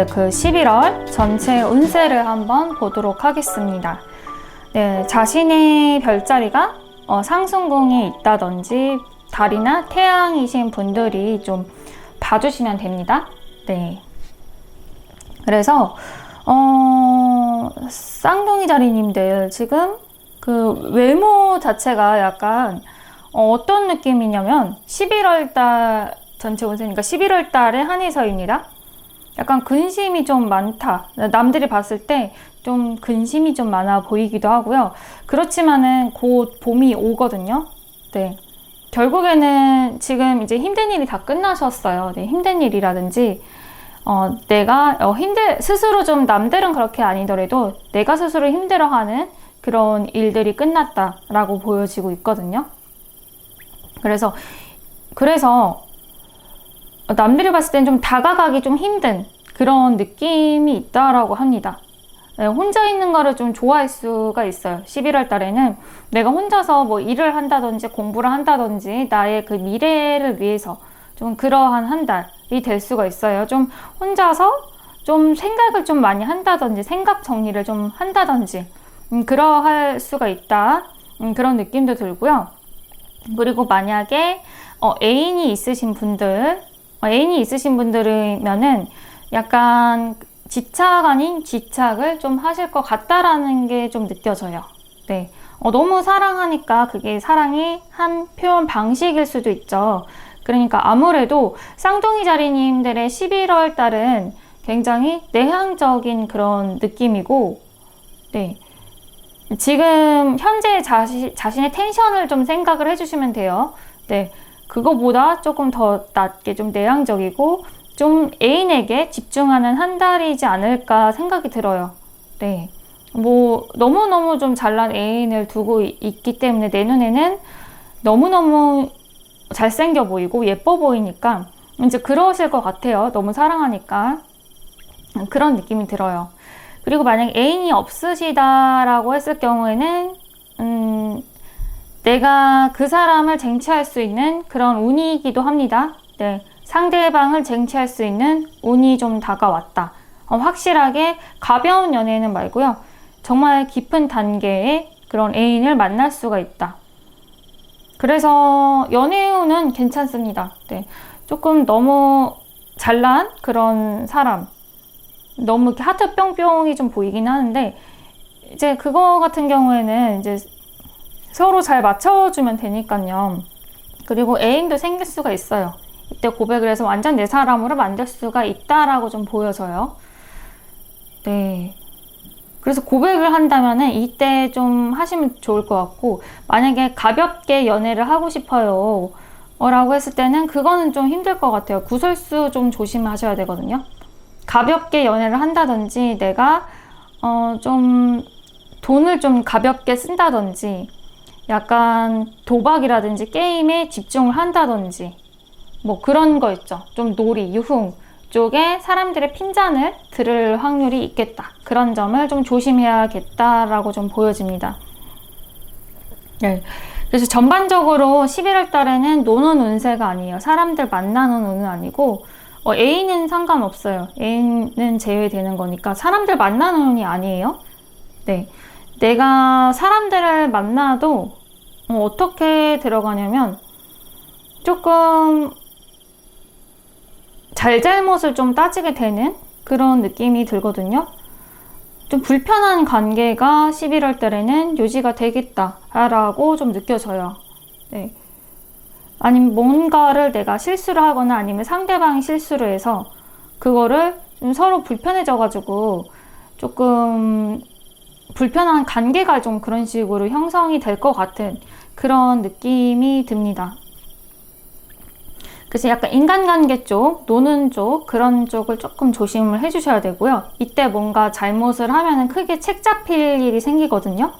네, 그 11월 전체 운세를 한번 보도록 하겠습니다. 네, 자신의 별자리가 상승궁에 있다든지 달이나 태양이신 분들이 좀 봐주시면 됩니다. 네. 그래서 쌍둥이 자리님들 지금 그 외모 자체가 약간 어떤 느낌이냐면 11월 달 전체 운세니까 11월 달의 한해서입니다. 약간 근심이 좀 많다. 남들이 봤을 때 좀 근심이 좀 많아 보이기도 하고요. 그렇지만은 곧 봄이 오거든요. 네. 결국에는 지금 이제 힘든 일이 다 끝나셨어요. 네, 힘든 일이라든지 내가 스스로 좀 남들은 그렇게 아니더라도 내가 스스로 힘들어하는 그런 일들이 끝났다라고 보여지고 있거든요. 그래서 남들이 봤을 땐 좀 다가가기 좀 힘든 그런 느낌이 있다라고 합니다. 네, 혼자 있는 거를 좀 좋아할 수가 있어요. 11월 달에는 내가 혼자서 뭐 일을 한다든지 공부를 한다든지 나의 그 미래를 위해서 좀 그러한 한 달이 될 수가 있어요. 좀 혼자서 좀 생각을 좀 많이 한다든지 생각 정리를 좀 한다든지 그러할 수가 있다. 그런 느낌도 들고요. 그리고 만약에 애인이 있으신 분들이면은 약간 집착 아닌 집착을 좀 하실 것 같다라는 게 좀 느껴져요. 네. 너무 사랑하니까 그게 사랑의 한 표현 방식일 수도 있죠. 그러니까 아무래도 쌍둥이 자리님들의 11월 달은 굉장히 내향적인 그런 느낌이고, 네. 지금 현재 자신의 텐션을 좀 생각을 해주시면 돼요. 네. 그거보다 조금 더 낮게 좀 내향적이고, 좀 애인에게 집중하는 한 달이지 않을까 생각이 들어요. 네. 뭐, 너무너무 좀 잘난 애인을 두고 있기 때문에 내 눈에는 너무너무 잘생겨 보이고 예뻐 보이니까 이제 그러실 것 같아요. 너무 사랑하니까. 그런 느낌이 들어요. 그리고 만약 애인이 없으시다라고 했을 경우에는, 내가 그 사람을 쟁취할 수 있는 그런 운이기도 합니다. 네. 상대방을 쟁취할 수 있는 운이 좀 다가왔다. 확실하게 가벼운 연애는 말고요. 정말 깊은 단계의 그런 애인을 만날 수가 있다. 그래서 연애운은 괜찮습니다. 네. 조금 너무 잘난 그런 사람. 너무 이렇게 하트 뿅뿅이 좀 보이긴 하는데, 이제 그거 같은 경우에는 이제 서로 잘 맞춰주면 되니까요. 그리고 애인도 생길 수가 있어요. 이때 고백을 해서 완전 내 사람으로 만들 수가 있다라고 좀 보여져요. 네. 그래서 고백을 한다면은 이때 좀 하시면 좋을 것 같고, 만약에 가볍게 연애를 하고 싶어요 라고 했을 때는 그거는 좀 힘들 것 같아요. 구설수 좀 조심하셔야 되거든요. 가볍게 연애를 한다든지 내가 좀 돈을 좀 가볍게 쓴다든지 약간 도박이라든지 게임에 집중을 한다든지 뭐 그런 거 있죠. 좀 놀이, 유흥 쪽에 사람들의 핀잔을 들을 확률이 있겠다. 그런 점을 좀 조심해야겠다라고 좀 보여집니다. 네. 그래서 전반적으로 11월 달에는 노는 운세가 아니에요. 사람들 만나는 운은 아니고 애인은 상관없어요. 애인은 제외되는 거니까 사람들 만나는 운이 아니에요. 네. 내가 사람들을 만나도 어떻게 들어가냐면 조금 잘잘못을 좀 따지게 되는 그런 느낌이 들거든요. 좀 불편한 관계가 11월 달에는 유지가 되겠다라고 좀 느껴져요. 네. 아니면 뭔가를 내가 실수를 하거나 아니면 상대방이 실수를 해서 그거를 좀 서로 불편해져가지고 조금 불편한 관계가 좀 그런 식으로 형성이 될 것 같은 그런 느낌이 듭니다. 그래서 약간 인간관계 쪽, 노는 쪽, 그런 쪽을 조금 조심을 해주셔야 되고요. 이때 뭔가 잘못을 하면은 크게 책 잡힐 일이 생기거든요.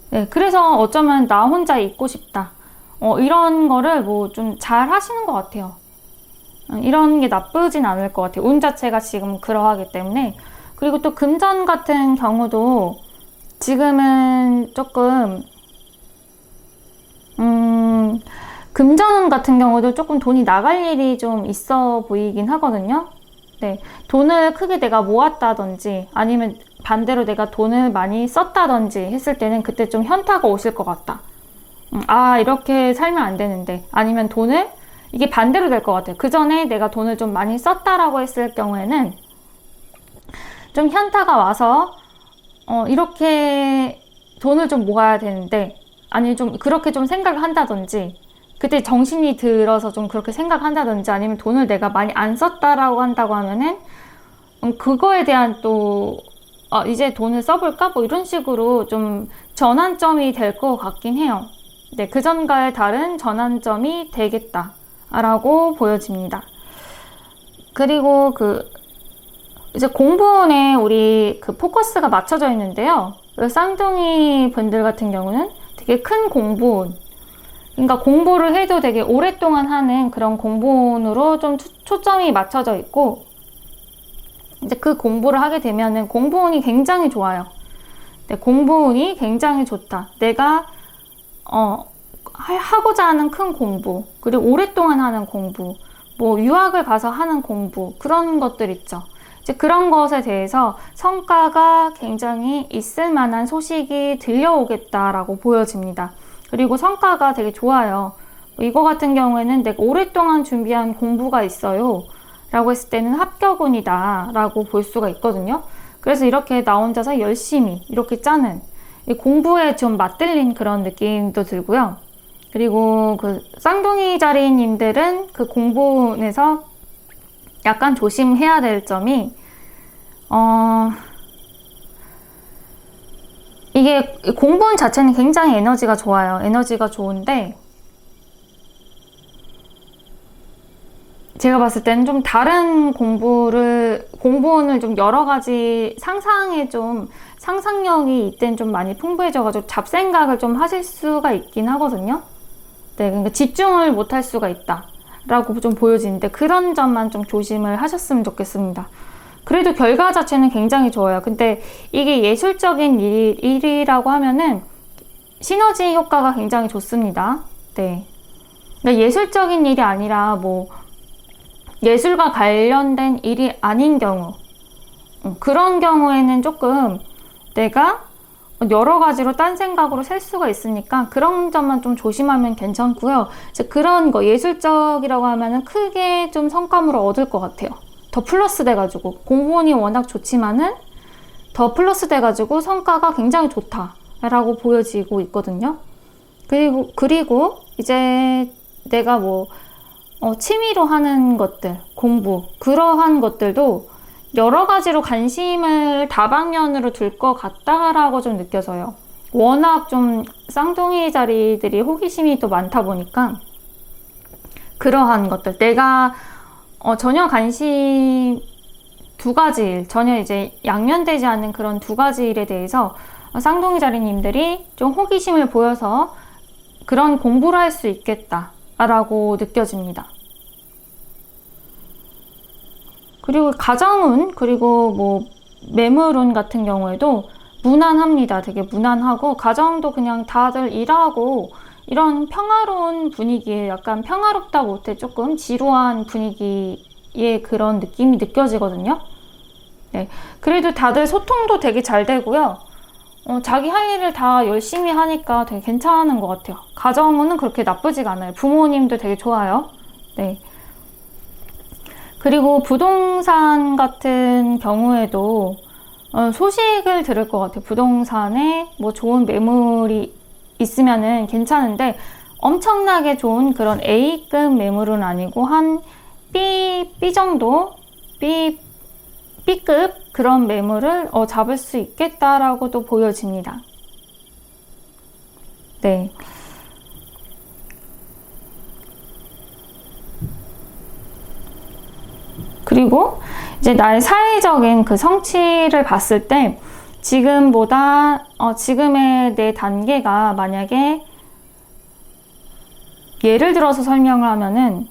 네, 그래서 어쩌면 나 혼자 있고 싶다. 이런 거를 뭐 좀 잘 하시는 것 같아요. 이런 게 나쁘진 않을 것 같아요. 운 자체가 지금 그러하기 때문에. 그리고 또 금전 같은 경우도 지금은 조금, 금전 같은 경우도 조금 돈이 나갈 일이 좀 있어 보이긴 하거든요. 네, 돈을 크게 내가 모았다든지 아니면 반대로 내가 돈을 많이 썼다든지 했을 때는 그때 좀 현타가 오실 것 같다. 아, 이렇게 살면 안 되는데. 아니면 돈을, 이게 반대로 될 것 같아요. 그 전에 내가 돈을 좀 많이 썼다라고 했을 경우에는 좀 현타가 와서 이렇게 돈을 좀 모아야 되는데, 아니 좀 그렇게 좀 생각을 한다든지, 그때 정신이 들어서 좀 그렇게 생각한다든지, 아니면 돈을 내가 많이 안 썼다라고 한다고 하면은 그거에 대한 또 이제 돈을 써볼까? 뭐 이런 식으로 좀 전환점이 될 것 같긴 해요. 네, 그전과의 다른 전환점이 되겠다라고 보여집니다. 그리고 이제 공부운에 우리 포커스가 맞춰져 있는데요. 쌍둥이 분들 같은 경우는 되게 큰 공부운, 그러니까 공부를 해도 되게 오랫동안 하는 그런 공부운으로 좀 초점이 맞춰져 있고, 이제 그 공부를 하게 되면은 공부운이 굉장히 좋아요. 네, 공부운이 굉장히 좋다. 내가 하고자 하는 큰 공부, 그리고 오랫동안 하는 공부, 뭐 유학을 가서 하는 공부, 그런 것들 있죠. 이제 그런 것에 대해서 성과가 굉장히 있을 만한 소식이 들려오겠다라고 보여집니다. 그리고 성과가 되게 좋아요. 이거 같은 경우에는 내가 오랫동안 준비한 공부가 있어요 라고 했을 때는 합격운이다 라고 볼 수가 있거든요. 그래서 이렇게 나 혼자서 열심히 이렇게 짜는 공부에 좀 맞들린 그런 느낌도 들고요. 그리고 쌍둥이 자리님들은 공부에서 약간 조심해야 될 점이 이게 공부운 자체는 굉장히 에너지가 좋아요. 에너지가 좋은데 제가 봤을 때는 좀 다른 공부운을 좀 여러 가지 상상력이 이때는 좀 많이 풍부해져가지고 잡생각을 좀 하실 수가 있긴 하거든요. 네, 그러니까 집중을 못 할 수가 있다 라고 좀 보여지는데, 그런 점만 좀 조심을 하셨으면 좋겠습니다. 그래도 결과 자체는 굉장히 좋아요. 근데 이게 예술적인 일이라고 하면은 시너지 효과가 굉장히 좋습니다. 네. 그러니까 예술적인 일이 아니라 뭐 예술과 관련된 일이 아닌 경우, 그런 경우에는 조금 내가 여러 가지로 딴 생각으로 셀 수가 있으니까 그런 점만 좀 조심하면 괜찮고요. 이제 그런 거 예술적이라고 하면은 크게 좀 성과물을 얻을 것 같아요. 더 플러스 돼가지고 공부운이 워낙 좋지만은 더 플러스 돼가지고 성과가 굉장히 좋다라고 보여지고 있거든요. 그리고 이제 내가 뭐 취미로 하는 것들, 공부, 그러한 것들도 여러 가지로 관심을 다방면으로 둘 것 같다라고 좀 느껴져요. 워낙 좀 쌍둥이 자리들이 호기심이 또 많다 보니까 그러한 것들, 내가 전혀 관심 두 가지 일, 전혀 이제 양면되지 않는 그런 두 가지 일에 대해서 쌍둥이 자리님들이 좀 호기심을 보여서 그런 공부를 할 수 있겠다라고 느껴집니다. 그리고 가정운, 그리고 뭐 매물운 같은 경우에도 무난합니다. 되게 무난하고, 가정도 그냥 다들 일하고 이런 평화로운 분위기에, 약간 평화롭다 못해 조금 지루한 분위기의 그런 느낌이 느껴지거든요. 네, 그래도 다들 소통도 되게 잘 되고요. 자기 할 일을 다 열심히 하니까 되게 괜찮은 것 같아요. 가정운은 그렇게 나쁘지가 않아요. 부모님도 되게 좋아요. 네. 그리고 부동산 같은 경우에도 소식을 들을 것 같아요. 부동산에 뭐 좋은 매물이 있으면은 괜찮은데, 엄청나게 좋은 그런 A급 매물은 아니고 한 B 정도, B급 그런 매물을 잡을 수 있겠다라고도 보여집니다. 네. 그리고 이제 나의 사회적인 그 성취를 봤을 때 지금보다 지금의 내 단계가, 만약에 예를 들어서 설명을 하면은,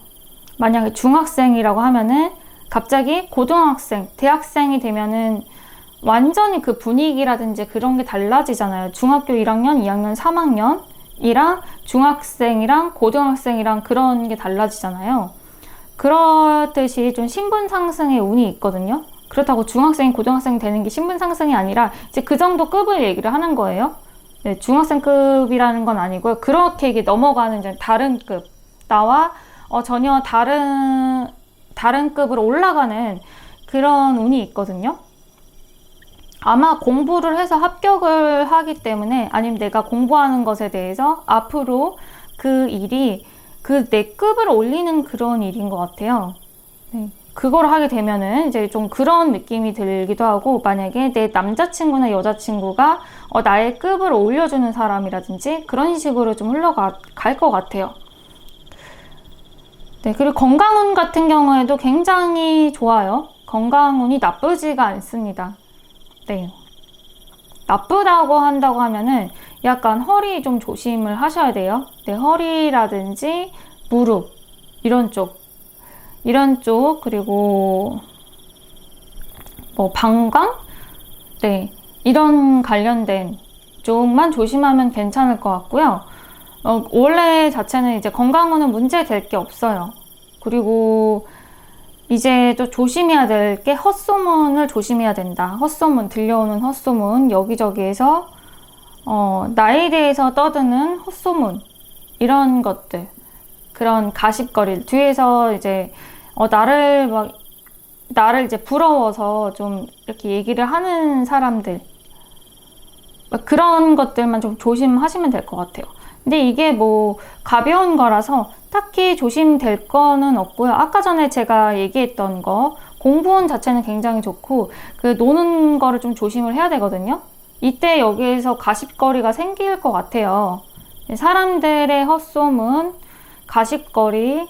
만약에 중학생이라고 하면은 갑자기 고등학생, 대학생이 되면은 완전히 그 분위기라든지 그런 게 달라지잖아요. 중학교 1학년, 2학년, 3학년이랑 중학생이랑 고등학생이랑 그런 게 달라지잖아요. 그렇듯이 좀 신분 상승의 운이 있거든요. 그렇다고 중학생, 고등학생 되는 게 신분 상승이 아니라 이제 그 정도 급을 얘기를 하는 거예요. 네, 중학생급이라는 건 아니고요. 그렇게 이게 넘어가는 이제 다른 급, 나와 전혀 다른 급으로 올라가는 그런 운이 있거든요. 아마 공부를 해서 합격을 하기 때문에, 아니면 내가 공부하는 것에 대해서 앞으로 그 일이 그 내 급을 올리는 그런 일인 것 같아요. 네. 그걸 하게 되면은 이제 좀 그런 느낌이 들기도 하고, 만약에 내 남자친구나 여자친구가 나의 급을 올려주는 사람이라든지 그런 식으로 좀 흘러갈 것 같아요. 네, 그리고 건강운 같은 경우에도 굉장히 좋아요. 건강운이 나쁘지가 않습니다. 네. 나쁘다고 한다고 하면은 약간 허리 좀 조심을 하셔야 돼요. 네, 허리라든지 무릎, 이런 쪽, 그리고 뭐 방광? 네, 이런 관련된 쪽만 조심하면 괜찮을 것 같고요. 원래 자체는 이제 건강운은 문제 될 게 없어요. 그리고 이제 또 조심해야 될 게 헛소문을 조심해야 된다. 헛소문, 들려오는 헛소문, 여기저기에서 나에 대해서 떠드는 헛소문, 이런 것들, 그런 가십거리, 뒤에서 이제 나를 이제 부러워서 좀 이렇게 얘기를 하는 사람들, 그런 것들만 좀 조심하시면 될 것 같아요. 근데 이게 뭐 가벼운 거라서 딱히 조심될 거는 없고요. 아까 전에 제가 얘기했던 거, 공부운 자체는 굉장히 좋고, 그 노는 거를 좀 조심을 해야 되거든요. 이때 여기에서 가십거리가 생길 것 같아요. 사람들의 헛소문, 가십거리,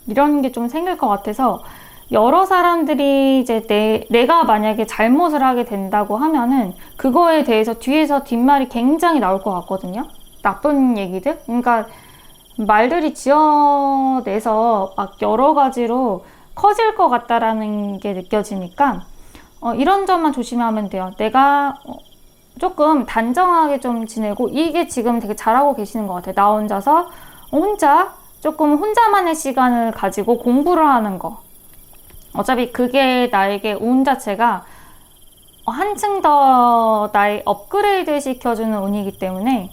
이런 게 좀 생길 것 같아서, 여러 사람들이 이제 내가 만약에 잘못을 하게 된다고 하면은 그거에 대해서 뒤에서 뒷말이 굉장히 나올 것 같거든요. 나쁜 얘기들? 그러니까 말들이 지어내서 막 여러 가지로 커질 것 같다라는 게 느껴지니까 이런 점만 조심하면 돼요. 내가 조금 단정하게 좀 지내고, 이게 지금 되게 잘하고 계시는 것 같아요. 나 혼자서 조금 혼자만의 시간을 가지고 공부를 하는 거. 어차피 그게 나에게 운 자체가 한층 더 나의 업그레이드 시켜주는 운이기 때문에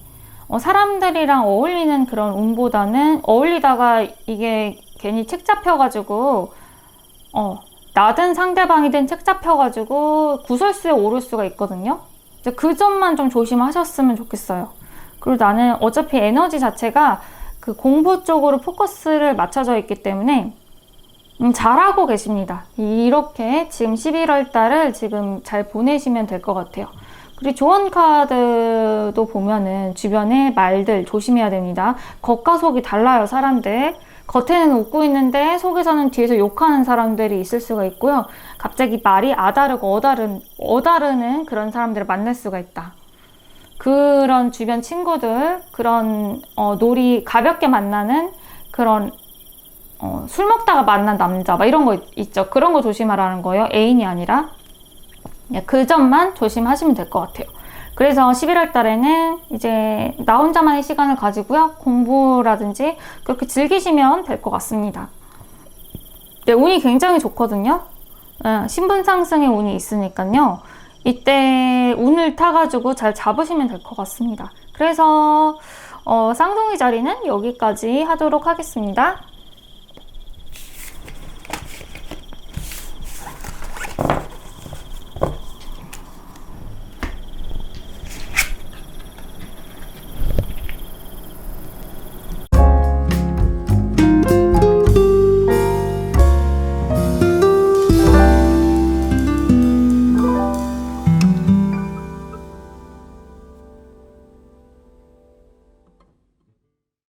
사람들이랑 어울리는 그런 운보다는, 어울리다가 이게 괜히 책 잡혀가지고 나든 상대방이든 책 잡혀가지고 구설수에 오를 수가 있거든요. 그 점만 좀 조심하셨으면 좋겠어요. 그리고 나는 어차피 에너지 자체가 그 공부 쪽으로 포커스를 맞춰져 있기 때문에 잘하고 계십니다. 이렇게 지금 11월 달을 지금 잘 보내시면 될 것 같아요. 그리고 조언 카드도 보면은 주변에 말들 조심해야 됩니다. 겉과 속이 달라요, 사람들. 겉에는 웃고 있는데 속에서는 뒤에서 욕하는 사람들이 있을 수가 있고요. 갑자기 말이 아다르고 어다르는 그런 사람들을 만날 수가 있다. 그런 주변 친구들, 그런 가볍게 만나는 그런 술 먹다가 만난 남자, 막 이런 거 있죠. 그런 거 조심하라는 거예요. 애인이 아니라. 그 점만 조심하시면 될 것 같아요. 그래서 11월 달에는 이제 나 혼자만의 시간을 가지고요. 공부라든지 그렇게 즐기시면 될 것 같습니다. 네, 운이 굉장히 좋거든요. 신분 상승의 운이 있으니까요. 이때 운을 타가지고 잘 잡으시면 될 것 같습니다. 그래서 쌍둥이 자리는 여기까지 하도록 하겠습니다.